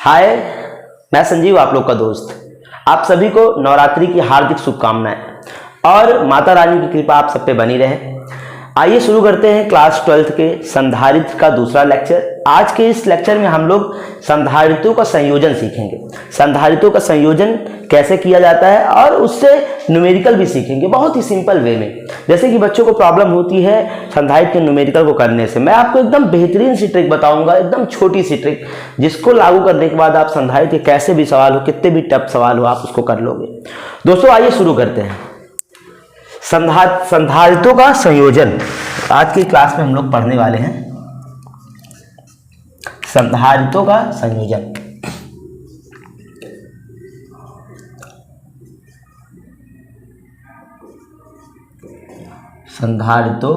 हाय, मैं संजीव, आप लोग का दोस्त। आप सभी को नवरात्रि की हार्दिक शुभकामनाएं और माता रानी की कृपा आप सब पे बनी रहे। आइए शुरू करते हैं क्लास 12th के संधारित्र का दूसरा लेक्चर। आज के इस लेक्चर में हम लोग संधारित्रों का संयोजन सीखेंगे। संधारित्रों का संयोजन कैसे किया जाता है और उससे न्यूमेरिकल भी सीखेंगे, बहुत ही सिंपल वे में। जैसे कि बच्चों को प्रॉब्लम होती है संधारित्र के न्यूमेरिकल को करने से, मैं आपको एकदम बेहतरीन सी ट्रिक बताऊंगा, एकदम छोटी सी ट्रिक, जिसको लागू करने के बाद आप संधारित्र के कैसे भी सवाल हो, कितने भी टफ सवाल हो, आप उसको कर लोगे। दोस्तों आइए शुरू करते हैं। संधारित्रों का संयोजन आज की क्लास में हम लोग पढ़ने वाले हैं। संधारित्रों का संयोजन। संधारित्रों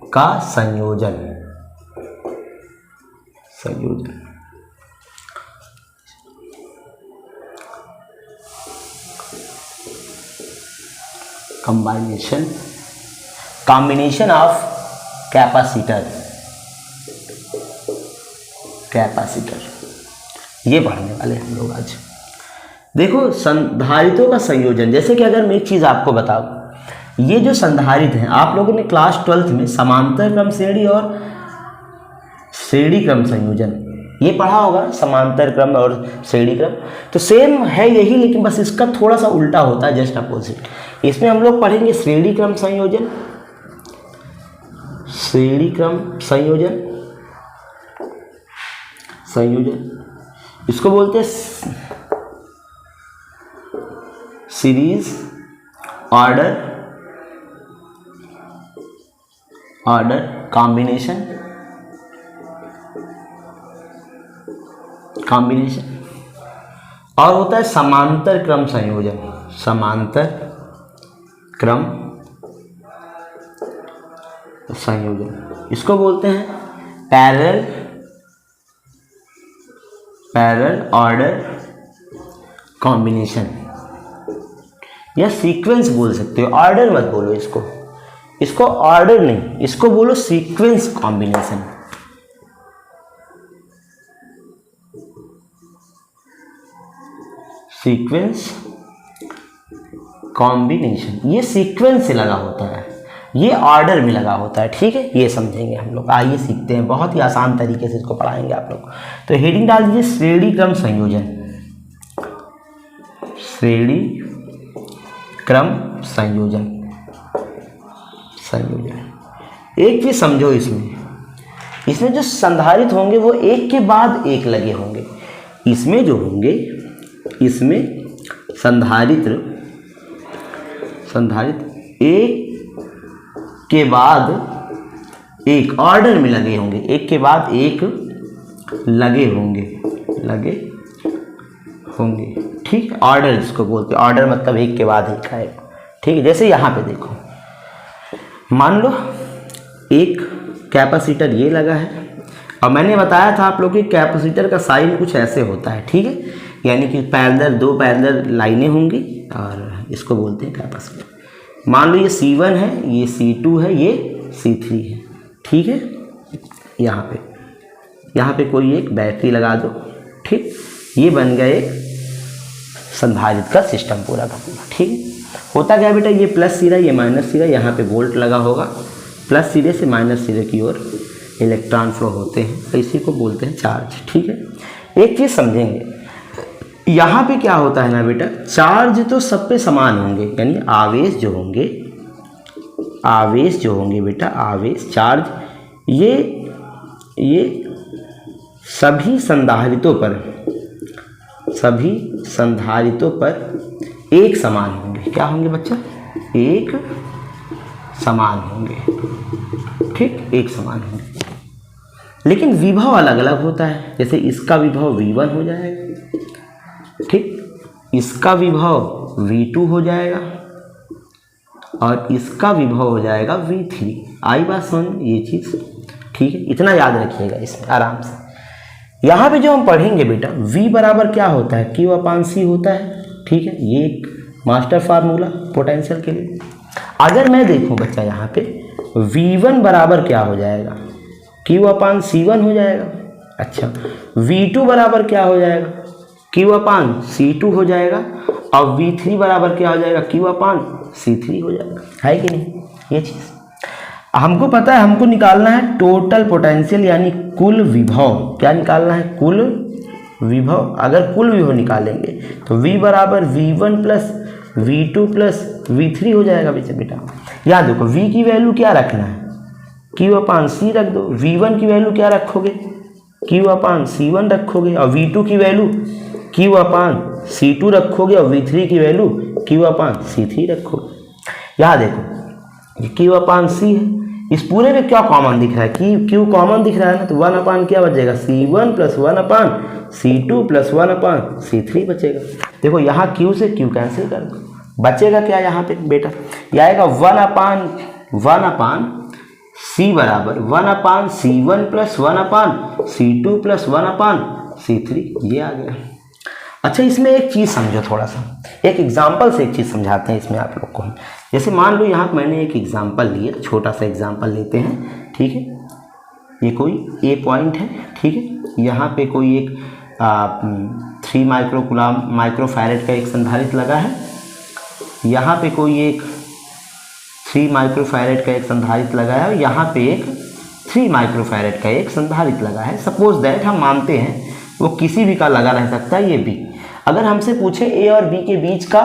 का संयोजन। कॉम्बिनेशन ऑफ कैपेसिटर ये पढ़ने वाले हम लोग आज। देखो संधारित्रों का संयोजन, जैसे कि अगर मैं एक चीज आपको बताऊं, ये जो संधारित्र हैं आप लोगों ने क्लास 12th में समांतर क्रम श्रेणी और श्रेणी क्रम संयोजन ये पढ़ा होगा। समांतर क्रम और श्रेणी क्रम तो सेम है यही, लेकिन बस इसका थोड़ा सा उल्टा होता है, जस्ट अपोजिट। इसमें हम लोग पढ़ेंगे श्रेणी क्रम संयोजन। श्रेणी क्रम संयोजन इसको बोलते हैं सीरीज ऑर्डर कॉम्बिनेशन और होता है समांतर क्रम संयोजन। समांतर क्रम संयोजन इसको बोलते हैं पैरेलल ऑर्डर कॉम्बिनेशन या सीक्वेंस बोल सकते हो। ऑर्डर मत बोलो इसको ऑर्डर नहीं, इसको बोलो सीक्वेंस कॉम्बिनेशन। सीक्वेंस कॉम्बिनेशन ये सीक्वेंस से लगा होता है, ये ऑर्डर में लगा होता है, ठीक है। ये समझेंगे हम लोग। आइए सीखते हैं, बहुत ही आसान तरीके से इसको पढ़ाएंगे आप लोग। तो हेडिंग डाल दीजिए श्रेणी क्रम संयोजन। श्रेणी क्रम संयोजन। एक चीज समझो, इसमें जो संधारित्र होंगे वो एक के बाद एक लगे होंगे। इसमें जो होंगे, इसमें संधारित्र एक के बाद एक ऑर्डर में लगे होंगे, एक के बाद एक लगे होंगे, ठीक है। ऑर्डर जिसको बोलते हैं, ऑर्डर मतलब एक के बाद एक आएगा, ठीक है। जैसे यहाँ पे देखो, मान लो एक कैपेसिटर ये लगा है और मैंने बताया था आप लोग कि कैपेसिटर का साइन कुछ ऐसे होता है, ठीक है। यानी कि दो पैरेलल लाइनें होंगी और इसको बोलते हैं कैपेसिटर। मान लो ये C1 है, ये C2 है, ये C3 है, ठीक है। यहाँ पे कोई एक बैटरी लगा दो, ठीक। ये बन गया एक संधारित्र का सिस्टम पूरा का पूरा, ठीक है। होता क्या बेटा, ये प्लस सिरा, ये माइनस सिरा, यहाँ पे वोल्ट लगा होगा, प्लस सिरे से माइनस सिरे की ओर इलेक्ट्रॉन फ्लो होते हैं, तो इसी को बोलते हैं चार्ज, ठीक है। एक चीज़ समझेंगे, यहाँ पे क्या होता है ना बेटा, चार्ज तो सब पे समान होंगे, यानी आवेश जो होंगे बेटा, आवेश चार्ज ये सभी संधारित्रों पर एक समान होंगे। क्या होंगे बच्चा? एक समान होंगे, ठीक, एक समान होंगे। लेकिन विभव अलग अलग होता है। जैसे इसका विभव V1 हो जाएगा, ठीक, इसका विभव V2 हो जाएगा और इसका विभव हो जाएगा V3। आई बात समझ ये चीज़, ठीक है। इतना याद रखिएगा इसमें आराम से। यहाँ पे जो हम पढ़ेंगे बेटा, V बराबर क्या होता है, Q/C होता है, ठीक है। ये एक मास्टर फार्मूला पोटेंशियल के लिए। अगर मैं देखूँ बच्चा, यहाँ पे V1 बराबर क्या हो जाएगा, Q/C1 हो जाएगा, अच्छा, V2 बराबर क्या हो जाएगा, Q/C2 हो जाएगा, और V3 बराबर क्या हो जाएगा, Q/C3 हो जाएगा, है कि नहीं। ये चीज़ हमको पता है, हमको निकालना है टोटल पोटेंशियल यानी कुल विभव। क्या निकालना है, कुल विभव। अगर कुल विभव निकालेंगे तो V बराबर V1 plus V2 plus V3 हो जाएगा बेटा। याद देखो V की वैल्यू क्या रखना है, Q/C रख दो। V1 की वैल्यू क्या रखोगे, Q/C1 रखोगे, और V2 की वैल्यू Q/C2 रखोगे, और V3 की वैल्यू Q/C3 रखोगे। यहाँ देखो ये Q/C है, इस पूरे में क्या कॉमन दिख रहा है, Q कॉमन दिख रहा है ना, तो 1 क्या बचेगा, C1 plus 1/C2 plus 1/C3 बचेगा। देखो यहाँ Q से Q कैंसिल कर दो, बचेगा क्या यहाँ पे बेटा, यह आएगा 1/C बराबर 1/C1 plus 1/C2 plus 1/C3, ये आ गया। अच्छा, इसमें एक चीज़ समझो, थोड़ा सा एक एग्जाम्पल से एक चीज़ समझाते हैं इसमें आप लोग को। जैसे मान लो यहाँ मैंने एक एग्जाम्पल लिया, छोटा सा एग्जाम्पल लेते हैं, ठीक है। ये कोई ए पॉइंट है, ठीक है। यहाँ पे कोई एक 3 माइक्रोफैरेड का एक संधारित्र लगा है। यहाँ पे कोई एक 3 माइक्रोफैरेड का एक संधारित्र लगा है, और यहाँ पे एक 3 माइक्रोफैरेड का एक संधारित्र लगा है। सपोज दैट हम मानते हैं वो किसी भी का लगा रह सकता है, ये बी। अगर हमसे पूछे ए और बी के बीच का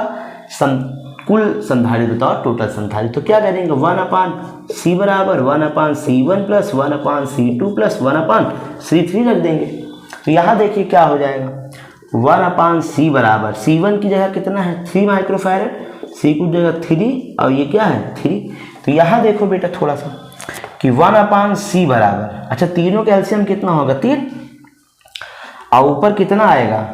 कुल संधारित्र बताओ, टोटल संधारित्र, तो क्या करेंगे, 1/C बराबर 1/C1 plus 1/C2 plus 1/C3 रख देंगे। तो यहाँ देखिए क्या हो जाएगा, 1/C बराबर C1 की जगह कितना है, 3 माइक्रोफैरेड, C की जगह 3, और ये क्या है 3। तो यहाँ देखो बेटा थोड़ा सा कि 1/C बराबर, अच्छा तीनों का एलसीएम कितना होगा, 3, और ऊपर कितना आएगा,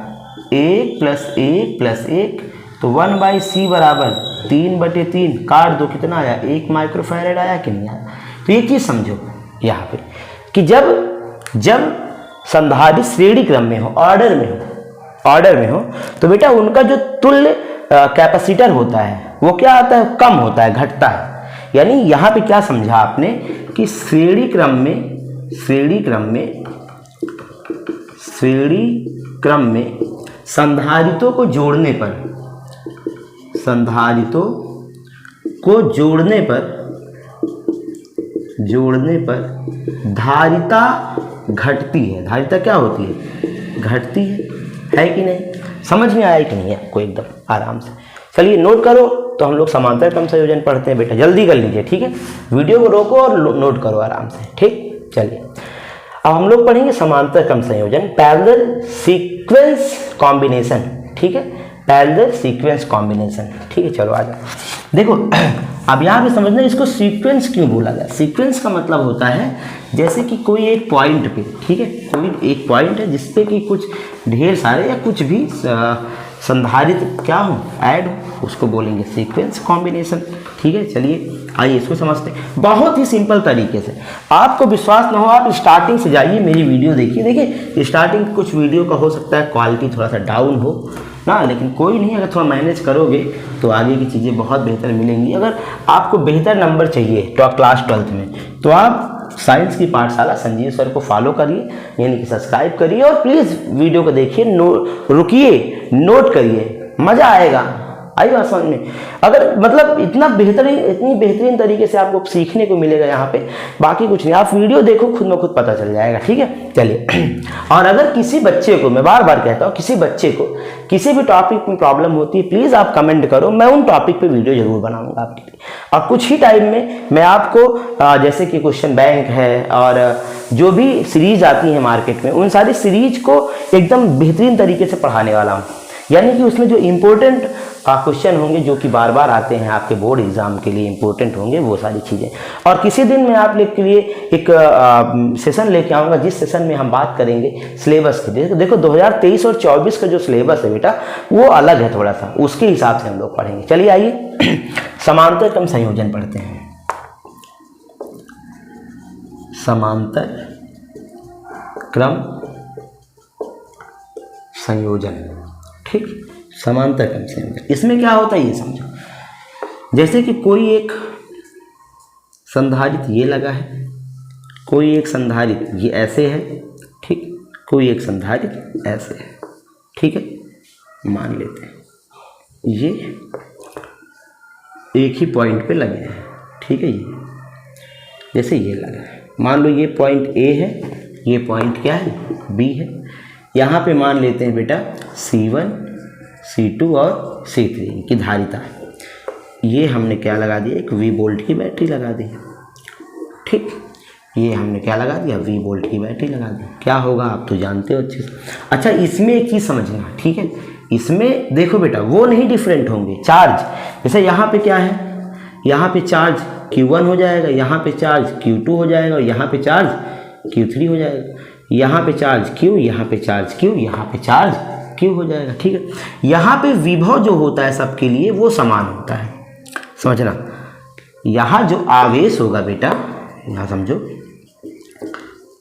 1 प्लस 1 प्लस 1, तो 1/C बराबर 3/3, काट दो, कितना आया, 1 माइक्रोफैरेड आया कि नहीं आया। तो ये चीज़ समझो यहाँ पे कि जब संधारित्र श्रेणी क्रम में हो, ऑर्डर में हो, तो बेटा उनका जो तुल्य कैपेसिटर होता है वो क्या आता है, कम होता है, घटता है। यानी यहाँ पे क्या समझा आपने कि श्रेणी क्रम में संधारित्रों को जोड़ने पर धारिता घटती है। धारिता क्या होती है, घटती है कि नहीं। समझ में आया कि नहीं आपको, एकदम आराम से। चलिए नोट करो, तो हम लोग समांतर क्रम संयोजन पढ़ते हैं बेटा, जल्दी कर लीजिए, ठीक है। वीडियो को रोको और नोट करो आराम से, ठीक। चलिए अब हम लोग पढ़ेंगे समांतर क्रम संयोजन, पैरेलल सीक्वेंस कॉम्बिनेशन, ठीक है, पैरेलल सीक्वेंस कॉम्बिनेशन, ठीक है। चलो आ जाओ, देखो अब यहाँ पे समझना इसको सीक्वेंस क्यों बोला गया। सीक्वेंस का मतलब होता है जैसे कि कोई एक पॉइंट पे, ठीक है, कोई एक पॉइंट है जिसपे कि कुछ ढेर सारे या कुछ भी संधारित्र क्या हो, ऐड हो, उसको बोलेंगे सीक्वेंस कॉम्बिनेशन, ठीक है। चलिए आइए इसको समझते हैं बहुत ही सिंपल तरीके से। आपको विश्वास ना हो, आप स्टार्टिंग से जाइए, मेरी वीडियो देखिए स्टार्टिंग कुछ वीडियो का हो सकता है क्वालिटी थोड़ा सा डाउन हो ना, लेकिन कोई नहीं, अगर थोड़ा मैनेज करोगे तो आगे की चीज़ें बहुत बेहतर मिलेंगी। अगर आपको बेहतर नंबर चाहिए तो क्लास 12th में, तो आप साइंस की पाठशाला संजीव सर को फॉलो करिए, यानी कि सब्सक्राइब करिए, और प्लीज़ वीडियो को देखिए, रुकिए, नोट करिए, मज़ा आएगा। आई बात समझ में। अगर मतलब इतनी बेहतरीन तरीके से आपको सीखने को मिलेगा यहाँ पे, बाकी कुछ नहीं, आप वीडियो देखो, खुद में खुद पता चल जाएगा, ठीक है। चलिए और अगर किसी बच्चे को, मैं बार बार कहता हूँ, किसी बच्चे को किसी भी टॉपिक में प्रॉब्लम होती है, प्लीज़ आप कमेंट करो, मैं उन टॉपिक पे वीडियो जरूर बनाऊंगा आपके लिए। और कुछ ही टाइम में मैं आपको जैसे कि क्वेश्चन बैंक है और जो भी सीरीज आती है मार्केट में, उन सारी सीरीज को एकदम बेहतरीन तरीके से पढ़ाने वाला हूँ। यानी कि उसमें जो इम्पोर्टेंट क्वेश्चन होंगे, जो कि बार बार आते हैं आपके बोर्ड एग्जाम के लिए इम्पोर्टेंट होंगे, वो सारी चीज़ें। और किसी दिन मैं आप लोग के लिए एक सेशन लेके आऊँगा, जिस सेशन में हम बात करेंगे सिलेबस की। देखो 2023 और 24 का जो सिलेबस है बेटा, वो अलग है थोड़ा सा, उसके हिसाब से हम लोग पढ़ेंगे। चलिए आइए समांतर क्रम संयोजन पढ़ते हैं। समांतर क्रम संयोजन, ठीक, समांतर क्रम संयोजन। इसमें क्या होता है ये समझो। जैसे कि कोई एक संधारित्र ये लगा है, कोई एक संधारित्र ये ऐसे है, ठीक, कोई एक संधारित्र ऐसे है, ठीक है, मान लेते हैं ये एक ही पॉइंट पे लगे हैं, ठीक है, ये जैसे ये लगा है, मान लो ये पॉइंट ए है, ये पॉइंट क्या है, बी है। यहाँ पे मान लेते हैं बेटा C1, C2 और C3 की धारिता है। ये हमने क्या लगा दिया, एक V वोल्ट की बैटरी लगा दी, ठीक, ये हमने क्या लगा दिया, V वोल्ट की बैटरी लगा दी। क्या होगा आप तो जानते हो अच्छे से। अच्छा, इसमें एक चीज़ समझना, ठीक है, इसमें देखो बेटा वो नहीं डिफरेंट होंगे चार्ज। जैसे यहाँ पे क्या है, यहाँ पे चार्ज Q1 हो जाएगा, यहाँ पे चार्ज Q2 हो जाएगा और यहाँ पे चार्ज Q3 हो जाएगा। यहाँ पे चार्ज Q, यहाँ पे चार्ज Q, यहाँ पे चार्ज Q हो जाएगा, ठीक है। यहाँ पे विभव जो होता है सबके लिए वो समान होता है, समझना। यहाँ जो आवेश होगा बेटा, यहाँ समझो,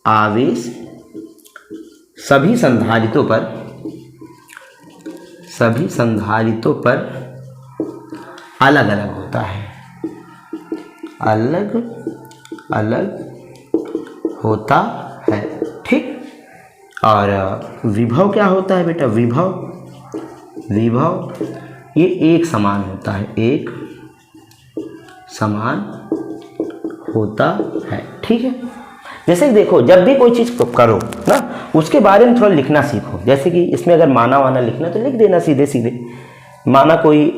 आवेश सभी संधारितों पर अलग अलग होता है, अलग अलग होता है, ठीक। और विभव क्या होता है बेटा, विभव ये एक समान होता है, एक समान होता है, ठीक है। जैसे देखो जब भी कोई चीज़ करो ना, उसके बारे में थोड़ा लिखना सीखो। जैसे कि इसमें अगर माना वाना लिखना तो लिख देना सीधे सीधे। माना कोई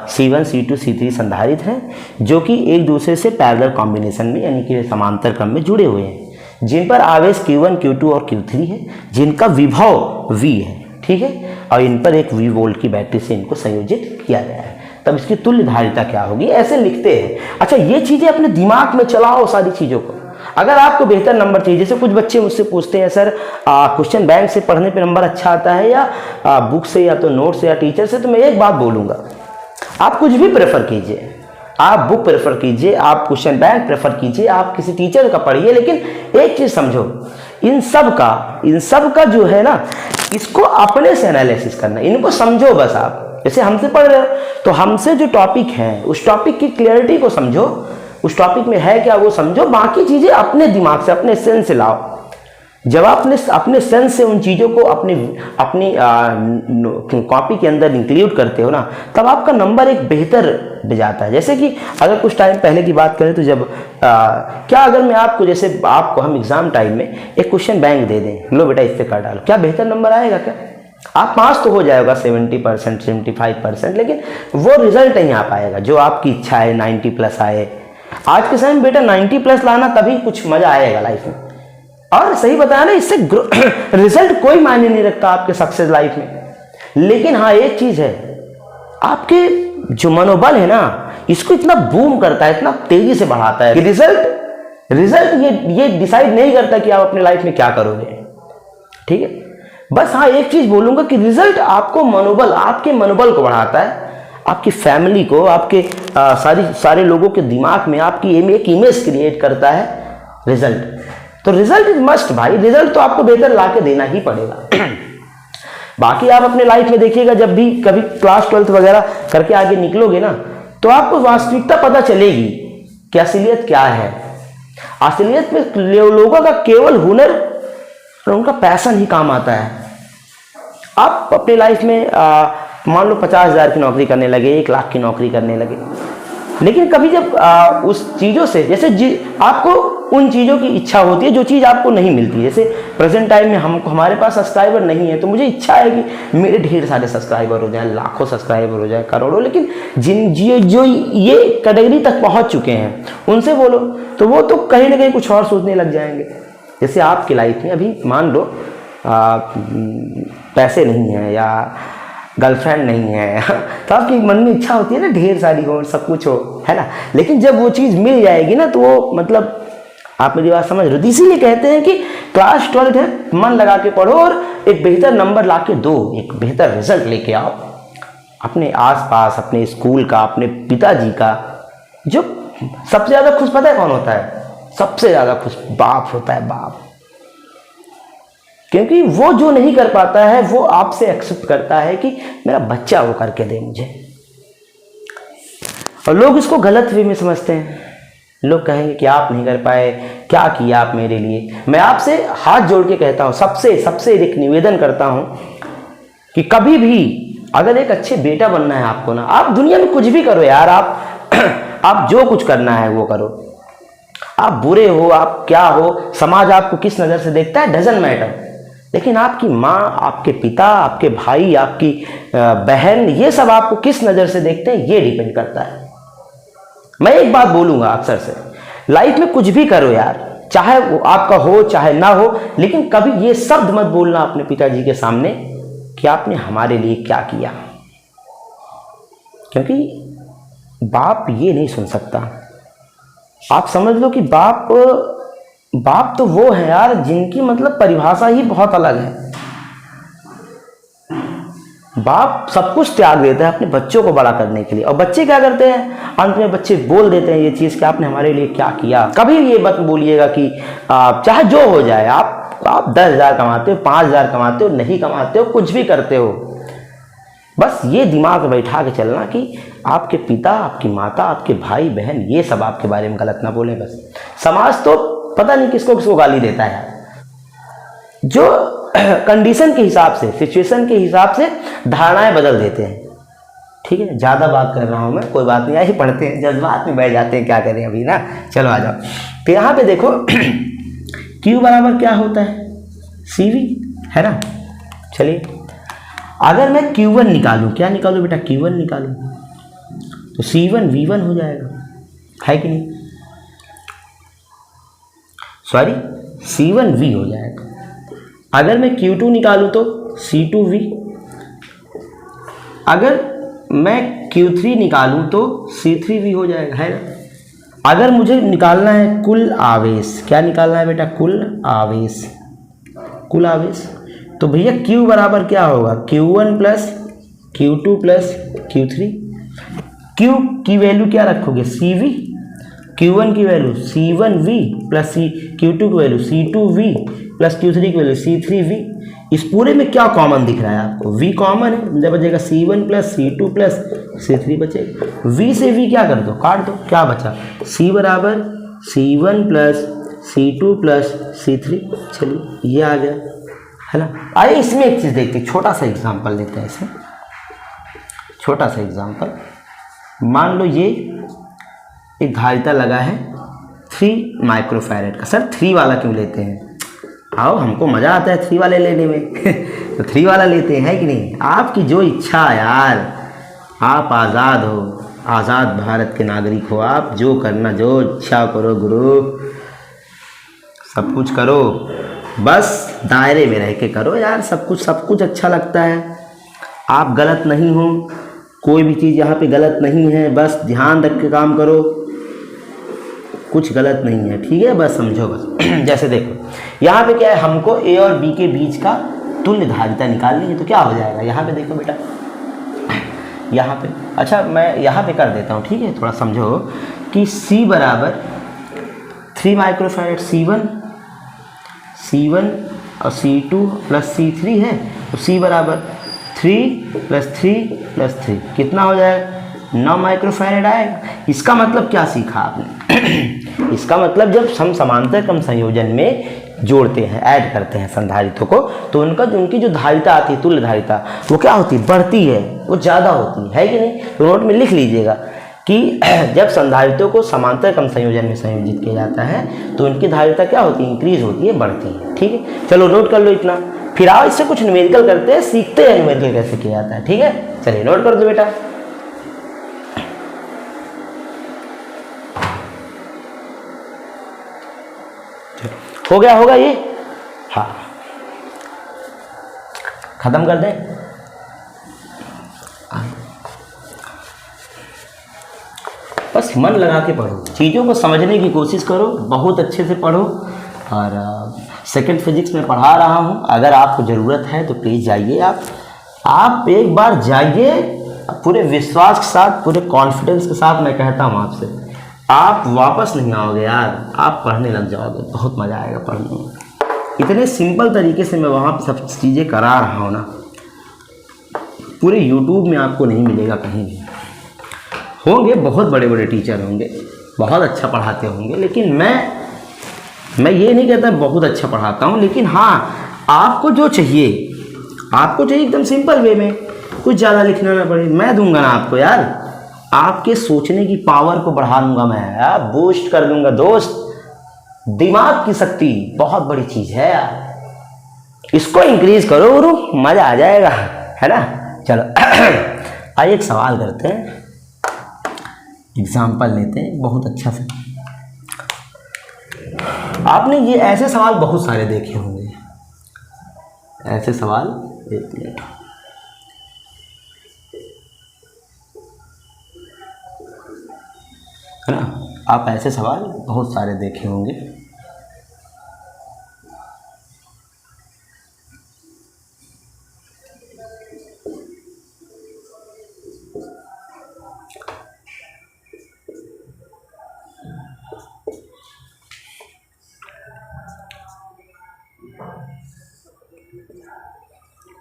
C1, C2, C3 संधारित्र हैं जो कि एक दूसरे से पैरेलल कॉम्बिनेशन में यानी कि समांतर क्रम में जुड़े हुए हैं, जिन पर आवेश Q1, Q2 और Q3 है, जिनका विभव V है, ठीक है, और इन पर एक V वोल्ट की बैटरी से इनको संयोजित किया गया है, तब इसकी तुल्य धारिता क्या होगी, ऐसे लिखते हैं। अच्छा, ये चीज़ें अपने दिमाग में चलाओ सारी चीज़ों को। अगर आपको बेहतर नंबर चाहिए, जैसे कुछ बच्चे मुझसे पूछते हैं सर क्वेश्चन बैंक से पढ़ने पे नंबर अच्छा आता है या बुक से या तो नोट से या टीचर से, तो मैं एक बात बोलूँगा, आप कुछ भी प्रेफर कीजिए, आप बुक प्रेफर कीजिए, आप क्वेश्चन बैंक प्रेफर कीजिए, आप किसी टीचर का पढ़िए, लेकिन एक चीज़ समझो, इन सब का जो है ना, इसको अपने से एनालिसिस करना, इनको समझो बस। आप जैसे हमसे पढ़ रहे हो तो हमसे जो टॉपिक है उस टॉपिक की क्लियरिटी को समझो, उस टॉपिक में है क्या वो समझो, बाकी चीज़ें अपने दिमाग से, अपने सेंस से लाओ। जब आप अपने सेंस से उन चीज़ों को अपनी कॉपी के अंदर इंक्लूड करते हो ना, तब आपका नंबर एक बेहतर जाता है। जैसे कि अगर कुछ टाइम पहले की बात करें तो जब क्या अगर मैं आपको, जैसे आपको हम एग्जाम टाइम में एक क्वेश्चन बैंक दे दें, लो बेटा इस पे कर डालो, क्या बेहतर नंबर आएगा क्या? आप पास तो हो जाएगा 70%, 75%, लेकिन वो रिजल्ट नहीं आ पाएगा जो आपकी इच्छा है 90+ आए। आज के समय में बेटा 90+ लाना तभी कुछ मजा आएगा लाइफ में। और सही बताया ना, इससे रिजल्ट कोई मायने नहीं रखता आपके सक्सेस लाइफ में। लेकिन हाँ एक चीज है, आपके जो मनोबल है ना, इसको इतना बूम करता है, इतना तेजी से बढ़ाता है कि रिजल्ट ये डिसाइड नहीं करता कि आप अपने लाइफ में क्या करोगे, ठीक है। बस हाँ एक चीज बोलूंगा कि रिजल्ट आपको आपके मनोबल को बढ़ाता है, आपकी फैमिली को, आपके सारे लोगों के दिमाग में आपकी एक इमेज क्रिएट करता है रिजल्ट। तो रिजल्ट इज मस्ट भाई, रिजल्ट तो आपको बेहतर ला के देना ही पड़ेगा। बाकी आप अपने लाइफ में देखिएगा, जब भी कभी क्लास 12th वगैरह करके आगे निकलोगे ना, तो आपको वास्तविकता पता चलेगी कि असलियत क्या है। असलियत में लोगों का केवल हुनर और उनका पैशन ही काम आता है। आप अपने लाइफ में मान लो 50,000 की नौकरी करने लगे, 1 लाख की नौकरी करने लगे, लेकिन कभी जब उस चीज़ों से, जैसे आपको उन चीज़ों की इच्छा होती है जो चीज़ आपको नहीं मिलती। जैसे प्रेजेंट टाइम में हमारे पास सब्सक्राइबर नहीं है, तो मुझे इच्छा है कि मेरे ढेर सारे सब्सक्राइबर हो जाए, लाखों सब्सक्राइबर हो जाए, करोड़ों। लेकिन जो ये कैटेगरी तक पहुंच चुके हैं उनसे बोलो तो वो तो कहीं ना कहीं कुछ और सोचने लग जाएंगे। जैसे आपकी लाइफ में अभी मान लो पैसे नहीं है या गर्लफ्रेंड नहीं है, तो आपकी मन में इच्छा होती है ना ढेर सारी हो, सब कुछ हो, है ना। लेकिन जब वो चीज़ मिल जाएगी ना, तो वो मतलब आप मेरी बात समझ रहे हो। इसीलिए कहते हैं कि क्लास 12th है, मन लगा के पढ़ो और एक बेहतर नंबर ला के दो, एक बेहतर रिजल्ट लेके आओ। अपने आसपास, अपने स्कूल का, अपने पिताजी का, जो सबसे ज़्यादा खुश पता है कौन होता है? सबसे ज़्यादा खुश बाप होता है, बाप। क्योंकि वो जो नहीं कर पाता है वो आपसे एक्सेप्ट करता है कि मेरा बच्चा वो करके दे मुझे। और लोग इसको गलत वे में समझते हैं। लोग कहेंगे कि आप नहीं कर पाए, क्या किया आप मेरे लिए। मैं आपसे हाथ जोड़ के कहता हूँ, सबसे एक निवेदन करता हूँ कि कभी भी अगर एक अच्छे बेटा बनना है आपको ना, आप दुनिया में कुछ भी करो यार, आप जो कुछ करना है वो करो। आप बुरे हो, आप क्या हो, समाज आपको किस नज़र से देखता है डजंट मैटर, लेकिन आपकी माँ, आपके पिता, आपके भाई, आपकी बहन, ये सब आपको किस नज़र से देखते हैं ये डिपेंड करता है। मैं एक बात बोलूँगा अक्सर से, लाइफ में कुछ भी करो यार, चाहे वो आपका हो चाहे ना हो, लेकिन कभी ये शब्द मत बोलना अपने पिताजी के सामने कि आपने हमारे लिए क्या किया, क्योंकि बाप ये नहीं सुन सकता। आप समझ लो कि बाप तो वो है यार जिनकी मतलब परिभाषा ही बहुत अलग है। बाप सब कुछ त्याग देता है अपने बच्चों को बड़ा करने के लिए, और बच्चे क्या करते हैं, अंत में बच्चे बोल देते हैं ये चीज़ कि आपने हमारे लिए क्या किया। कभी ये मत बोलिएगा कि चाहे जो हो जाए, आप 10,000 कमाते हो, 5,000 कमाते हो, नहीं कमाते हो, कुछ भी करते हो, बस ये दिमाग में बैठा के चलना कि आपके पिता, आपकी माता, आपके भाई बहन, ये सब आपके बारे में गलत ना बोले। बस समाज तो पता नहीं किसको किसको गाली देता है, जो कंडीशन के हिसाब से, सिचुएशन के हिसाब से धारणाएं बदल देते हैं। ठीक है, ज़्यादा बात कर रहा हूँ मैं, कोई बात नहीं, यही पढ़ते हैं, जज्बात में बैठ जाते हैं, क्या करें अभी ना। चलो आ जाओ, तो यहाँ पे देखो Q बराबर क्या होता है, CV है ना। चलिए, अगर मैं Q1 निकालूं, क्या निकालूं बेटा, Q1 निकालूं, तो C1 V1 हो जाएगा, है कि नहीं, सॉरी C1 V हो जाएगा। अगर मैं Q2 निकालूं तो C2 V, अगर मैं Q3 निकालूं तो C3 V हो जाएगा, है ना। अगर मुझे निकालना है कुल आवेश, क्या निकालना है बेटा, कुल आवेश, तो भैया Q बराबर क्या होगा, Q1 plus Q2 plus Q3। Q की वैल्यू क्या रखोगे, CV, Q1 की वैल्यू C1V प्लस Q2 की वैल्यू C2V प्लस Q3 की वैल्यू C3V। इस पूरे में क्या कॉमन दिख रहा है आपको, V कॉमन है, जब बचेगा C1 plus C2 plus C3 बचेगा। V से V क्या कर दो, काट दो, क्या बचा, C बराबर C1 plus C2 plus C3। चलिए ये आ गया, है ना। आइए इसमें एक चीज़ देखते हैं, छोटा सा एग्जाम्पल लेते हैं इसमें, छोटा सा एग्जाम्पल। मान लो ये एक धारिता लगा है 3 माइक्रोफैरेड का। सर 3 वाला क्यों लेते हैं, आओ हमको मज़ा आता है 3 वाले लेने में तो 3 वाला लेते हैं, है कि नहीं। आपकी जो इच्छा यार, आप आज़ाद हो, आज़ाद भारत के नागरिक हो, आप जो करना, जो इच्छा करो गुरु, सब कुछ करो, बस दायरे में रह के करो यार, सब कुछ अच्छा लगता है। आप गलत नहीं हो, कोई भी चीज़ यहाँ पे गलत नहीं है, बस ध्यान रख के काम करो, कुछ गलत नहीं है, ठीक है, बस समझो बस। जैसे देखो यहाँ पे क्या है, हमको A और B के बीच का तुल्य धारिता निकालनी है, तो क्या हो जाएगा, यहाँ पे देखो बेटा, यहाँ पे, अच्छा मैं यहाँ पे कर देता हूँ, ठीक है, थोड़ा समझो कि C बराबर 3 माइक्रोफैरेड C1 और C2 प्लस C3 है, तो C बराबर 3 प्लस 3 प्लस 3 कितना हो जाएगा, 9 माइक्रोफैरेड आएगा। इसका मतलब क्या सीखा आपने इसका मतलब जब हम समांतर क्रम संयोजन में जोड़ते हैं, ऐड करते हैं संधारितों को, तो उनकी जो धारिता आती है, तुल्य धारिता, वो क्या होती है, बढ़ती है, वो ज़्यादा होती है कि नहीं। तो नोट में लिख लीजिएगा कि जब संधारितों को समांतर क्रम संयोजन में संयोजित किया जाता है तो उनकी धारिता क्या होती है, इंक्रीज होती है, बढ़ती है, ठीक है। चलो नोट कर लो इतना, फिर आओ इससे कुछ न्यूमेरिकल करते हैं, सीखते हैं न्यूमेरिकल कैसे किया जाता है, ठीक है। चलिए नोट कर दो बेटा, होगा ये, हाँ खत्म कर दें। बस मन लगा के पढ़ो, चीज़ों को समझने की कोशिश करो, बहुत अच्छे से पढ़ो। और सेकंड फिजिक्स में पढ़ा रहा हूँ, अगर आपको ज़रूरत है तो प्लीज़ जाइए, आप एक बार जाइए, पूरे विश्वास के साथ, पूरे कॉन्फिडेंस के साथ मैं कहता हूँ आपसे, आप वापस नहीं आओगे यार, आप पढ़ने लग जाओगे, बहुत मज़ा आएगा पढ़ने में। इतने सिंपल तरीके से मैं वहाँ पर सब चीज़ें करा रहा हूँ ना, पूरे YouTube में आपको नहीं मिलेगा कहीं भी। होंगे बहुत बड़े बड़े टीचर होंगे, बहुत अच्छा पढ़ाते होंगे, लेकिन मैं मैं ये नहीं कहता बहुत अच्छा पढ़ाता हूँ, लेकिन हाँ आपको जो चाहिए, आपको चाहिए एकदम सिंपल वे में, कुछ ज़्यादा लिखना ना पड़े। मैं दूंगा ना आपको यार, आपके सोचने की पावर को बढ़ा दूंगा मैं यार, बूस्ट कर दूंगा दोस्त। दिमाग की शक्ति बहुत बड़ी चीज़ है यार, इसको इंक्रीज करो गुरु, मज़ा आ जाएगा, है ना। चलो आइए एक सवाल करते हैं, एग्जाम्पल लेते हैं बहुत अच्छा सा। आपने ये ऐसे सवाल बहुत सारे देखे होंगे, ऐसे सवाल, एक मिनट, है ना, आप ऐसे सवाल बहुत सारे देखे होंगे।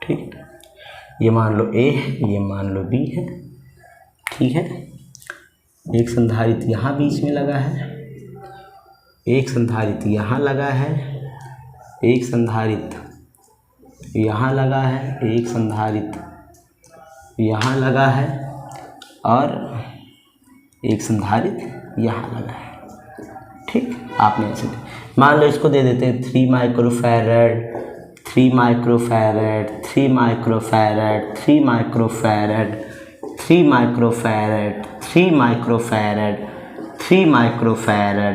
ठीक, ये मान लो ए है, ये मान लो बी है, ठीक है। एक संधारित्र यहाँ बीच में लगा है, एक संधारित्र यहाँ लगा है, एक संधारित्र यहाँ लगा है, एक संधारित्र यहाँ लगा है, और एक संधारित्र यहाँ लगा है। ठीक, आपने ऐसे मान लो इसको दे देते हैं 3 microfarad, 3 microfarad, 3 microfarad, 3 microfarad, 3 microfarad, 3 microfarad, 3 microfarad,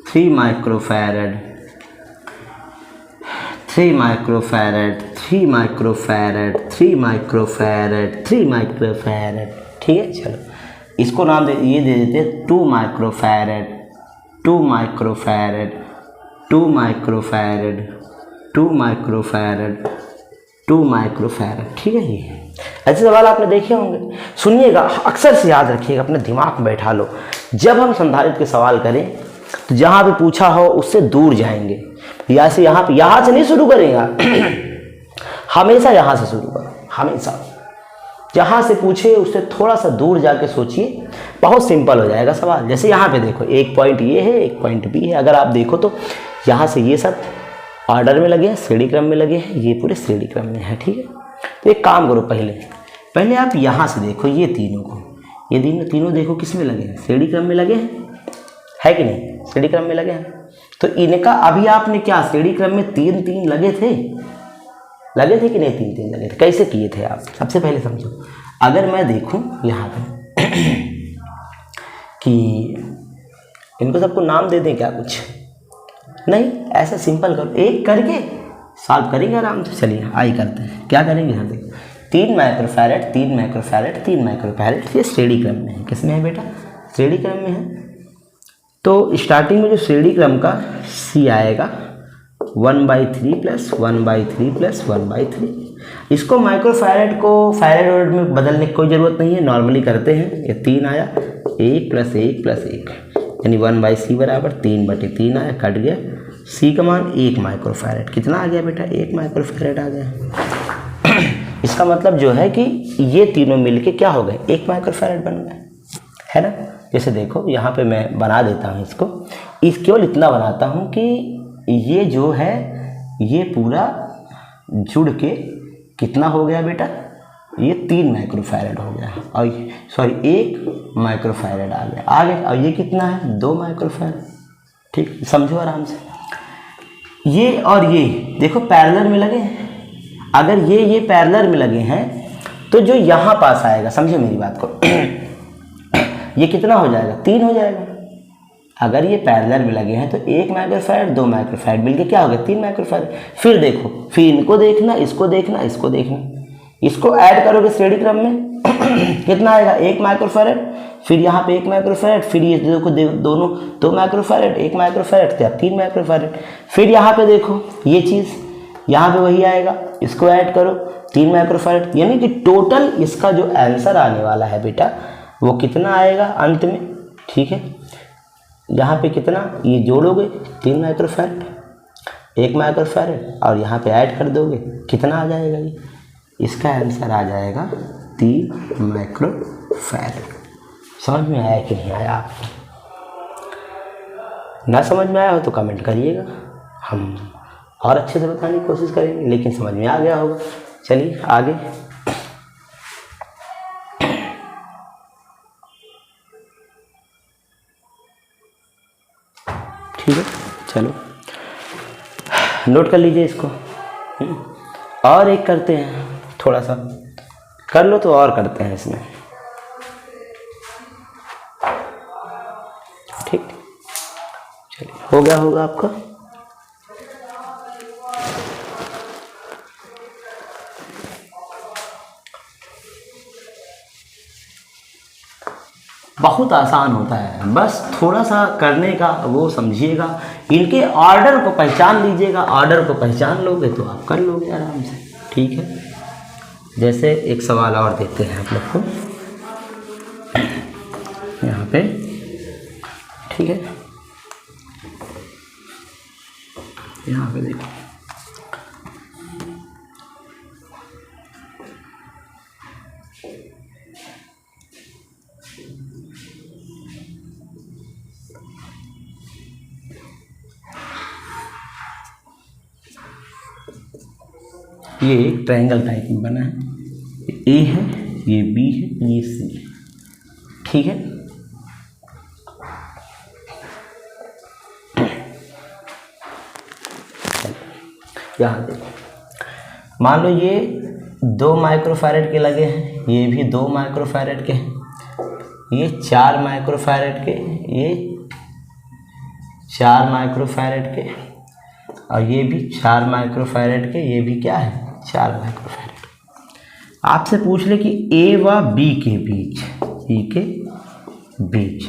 3 microfarad, 3 microfarad, 3 microfarad, 3 microfarad, 3 microfarad. ठीक है, चलो इसको नाम दे, ये दे देते हैं 2 microfarad, 2 microfarad, 2 microfarad, 2 microfarad, 2 microfarad. ठीक है जी, ऐसे सवाल आपने देखे होंगे। सुनिएगा, अक्सर से याद रखिएगा, अपने दिमाग में बैठा लो। जब हम संधारित्र के सवाल करें तो जहाँ पे पूछा हो उससे दूर जाएंगे, या से यहाँ से नहीं शुरू करेगा हमेशा यहाँ से शुरू करो, हमेशा जहाँ से पूछे उससे थोड़ा सा दूर जाके सोचिए, बहुत सिंपल हो जाएगा सवाल। जैसे यहाँ पे देखो, एक पॉइंट ये है, एक पॉइंट बी है। अगर आप देखो तो यहाँ से ये सब ऑर्डर में लगे हैं, श्रेणी क्रम में लगे हैं, ये पूरे श्रेणी क्रम में है। ठीक है, तो एक काम करो, पहले आप यहाँ से देखो ये तीनों को, ये तीनों देखो किस में लगे हैं, श्रेणी क्रम में लगे हैं, है कि नहीं, श्रेणी क्रम में लगे हैं। तो इनका अभी आपने क्या, श्रेणी क्रम में 3-3 लगे थे कि नहीं, 3-3 लगे थे। कैसे किए थे आप, सबसे पहले समझो। अगर मैं देखूं यहाँ पे कि इनको सबको नाम दे दें क्या, कुछ नहीं, ऐसा सिंपल करो, एक करके सॉल्व करेंगे आराम से। चलिए आई करते हैं, क्या करेंगे यहाँ देखो, 3 माइक्रोफैरड, 3 माइक्रोफैरड, 3 माइक्रोफैरड, ये श्रेणी क्रम में है। किसमें है बेटा, श्रेणी क्रम में है। तो स्टार्टिंग में जो श्रेणी क्रम का सी आएगा 1/3 प्लस 1/3 प्लस 1/3। इसको माइक्रोफैरड को फैरड में बदलने की कोई ज़रूरत नहीं है, नॉर्मली करते हैं। ये 3 आया, 1 प्लस 1 प्लस 1, यानी 1/c बराबर 3/3 आया, कट गया। सी का मान 1 माइक्रोफैरड, कितना आ गया बेटा, 1 माइक्रोफैरड आ गया। इसका मतलब जो है कि ये तीनों मिलके क्या हो गए, 1 माइक्रोफैरड बन गए, है ना। जैसे देखो यहाँ पे मैं बना देता हूँ इसको, केवल इतना बनाता हूँ कि ये जो है ये पूरा जुड़ के कितना हो गया बेटा, ये 3 माइक्रोफैरड हो गया, और सॉरी 1 माइक्रोफैरड आ गया, और ये कितना है, 2 माइक्रोफैरड। ठीक, समझो आराम से। ये और ये देखो पैरेलल में लगे हैं, अगर ये पैरेलल में लगे हैं तो जो यहाँ पास आएगा, समझो मेरी बात को ये कितना हो जाएगा, 3 हो जाएगा। अगर ये पैरेलल में लगे हैं तो 1 माइक्रोफैरड 2 माइक्रोफैरड मिलके क्या हो गया, 3 माइक्रोफैरड। फिर देखो, फिर इनको देखना, इसको देखना, इसको देखना, इसको ऐड करोगे श्रेणी क्रम में कितना आएगा, 1 माइक्रोफैरड, फिर यहाँ पे 1 माइक्रोफैरड, फिर ये देखो दोनों 2 माइक्रोफैरड, 1 माइक्रोफैरड, 3 माइक्रोफैरड। फिर यहाँ पे देखो ये चीज़, यहाँ पे वही आएगा, इसको ऐड करो 3 माइक्रोफैरड, यानी कि टोटल इसका जो आंसर आने वाला है बेटा वो कितना आएगा अंत में। ठीक है, यहाँ पे कितना, ये जोड़ोगे 3 माइक्रोफैरड, 1 माइक्रोफैरड, और यहाँ पे ऐड कर दोगे, कितना आ जाएगा, ये इसका आंसर आ जाएगा 3 माइक्रोफैरड। समझ में आया कि नहीं आया आपको, ना समझ में आया हो तो कमेंट करिएगा, हम और अच्छे से बताने की कोशिश करेंगे, लेकिन समझ में आ गया होगा। चलिए आगे। ठीक है, चलो नोट कर लीजिए इसको। और एक करते हैं, थोड़ा सा कर लो तो और करते हैं इसमें। ठीक, चलिए हो गया होगा आपका। बहुत आसान होता है, बस थोड़ा सा करने का वो समझिएगा, इनके ऑर्डर को पहचान लीजिएगा। ऑर्डर को पहचान लोगे तो आप कर लोगे आराम से। ठीक है, जैसे एक सवाल और देते हैं आप लोग को यहाँ पे। ठीक है, यहाँ पे देखो, ये एक ट्रायंगल टाइप में बना है। ए है, ये बी है, ये सी है। ठीक है, यहाँ देखो, मान लो ये 2 माइक्रोफैरेड के लगे हैं, ये भी 2 माइक्रोफैरेड के हैं, ये 4 माइक्रोफैरेड के, ये 4 माइक्रोफैरेड के, और ये भी 4 माइक्रोफैरेड के, ये भी क्या है 4 माइक्रोफैरेड। आपसे पूछ ले कि ए व बी के बीच, ई के बीच।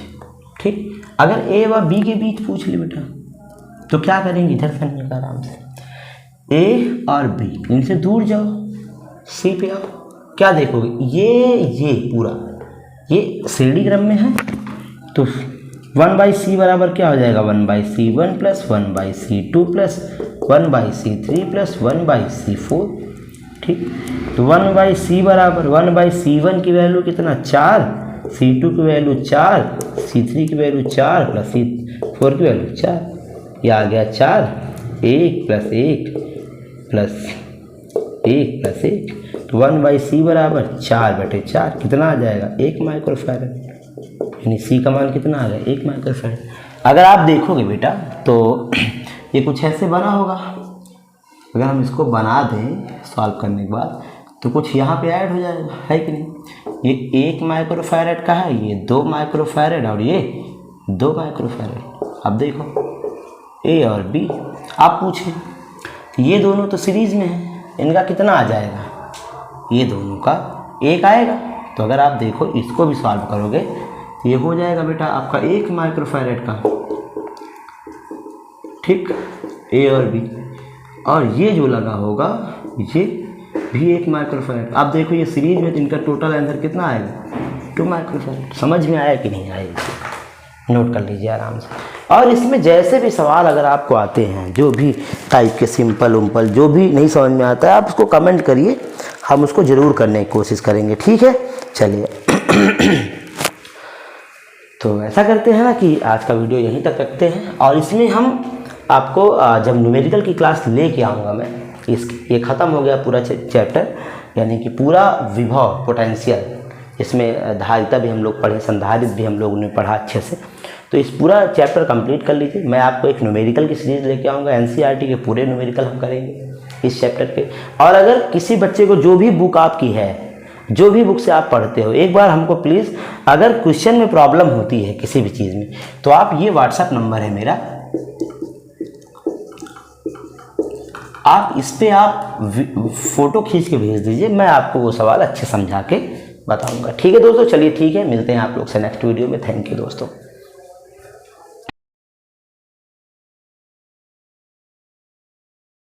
ठीक, अगर ए व बी के बीच पूछ ले बेटा तो क्या करेंगे, इधर से निकल आराम से, ए और बी, इनसे दूर जाओ, सी पे आओ, क्या देखोगे, ये पूरा ये श्रेणी क्रम में है, तो 1/c बराबर क्या हो जाएगा, 1/c1 plus 1/c2 plus 1/c3 plus 1/c4। ठीक, तो 1/c बराबर 1/c1 की वैल्यू कितना 4, c2 की वैल्यू 4, c3 की वैल्यू 4 प्लस c4 की वैल्यू 4, ये आ गया 4, 1 प्लस 1 प्लस 1 प्लस 1, तो 1/c बराबर 4/4 कितना आ जाएगा 1 माइक्रोफैरेड, यानी सी का मान कितना आ गया 1 माइक्रोफैरेड। अगर आप देखोगे बेटा तो ये कुछ ऐसे बना होगा, अगर हम इसको बना दें सॉल्व करने के बाद तो कुछ यहाँ पे ऐड हो जाएगा, है कि नहीं। ये 1 माइक्रोफैरेड का है, ये 2 माइक्रोफैरेड और ये 2 माइक्रोफैरेड। अब देखो ए और बी, आप पूछें ये दोनों तो सीरीज में हैं, इनका कितना आ जाएगा, ये दोनों का 1 आएगा। तो अगर आप देखो इसको भी सॉल्व करोगे तो ये हो जाएगा बेटा आपका 1 माइक्रोफैरेड का। ठीक, ए और बी, और ये जो लगा होगा ये भी 1 माइक्रोफैरेड। आप देखो ये सीरीज में, तो इनका टोटल आंसर कितना आएगा 2 माइक्रोफैरेड। समझ में आया कि नहीं आया, नोट कर लीजिए आराम से। और इसमें जैसे भी सवाल अगर आपको आते हैं, जो भी टाइप के सिंपल उम्पल जो भी नहीं समझ में आता है, आप उसको कमेंट करिए, हम उसको ज़रूर करने की कोशिश करेंगे। ठीक है, चलिए तो ऐसा करते हैं ना कि आज का वीडियो यहीं तक रखते हैं, और इसमें हम आपको जब न्यूमेरिकल की क्लास लेके आऊँगा मैं, ये ख़त्म हो गया पूरा चैप्टर, यानी कि पूरा विभव पोटेंशियल, इसमें धारिता भी हम लोग पढ़े, संधारित्र भी हम लोगों ने पढ़ा अच्छे से। तो इस पूरा चैप्टर कंप्लीट कर लीजिए, मैं आपको एक न्यूमेरिकल की सीरीज़ लेके आऊँगा, एनसीईआरटी के पूरे न्यूमेरिकल हम करेंगे इस चैप्टर के। और अगर किसी बच्चे को जो भी बुक आपकी है, जो भी बुक से आप पढ़ते हो, एक बार हमको प्लीज़, अगर क्वेश्चन में प्रॉब्लम होती है किसी भी चीज़ में, तो आप ये व्हाट्सएप नंबर है मेरा, आप इस पर आप फ़ोटो खींच के भेज दीजिए, मैं आपको वो सवाल अच्छे समझा के बताऊंगा। ठीक है दोस्तों, चलिए ठीक है, मिलते हैं आप लोग से नेक्स्ट वीडियो में। थैंक यू दोस्तों।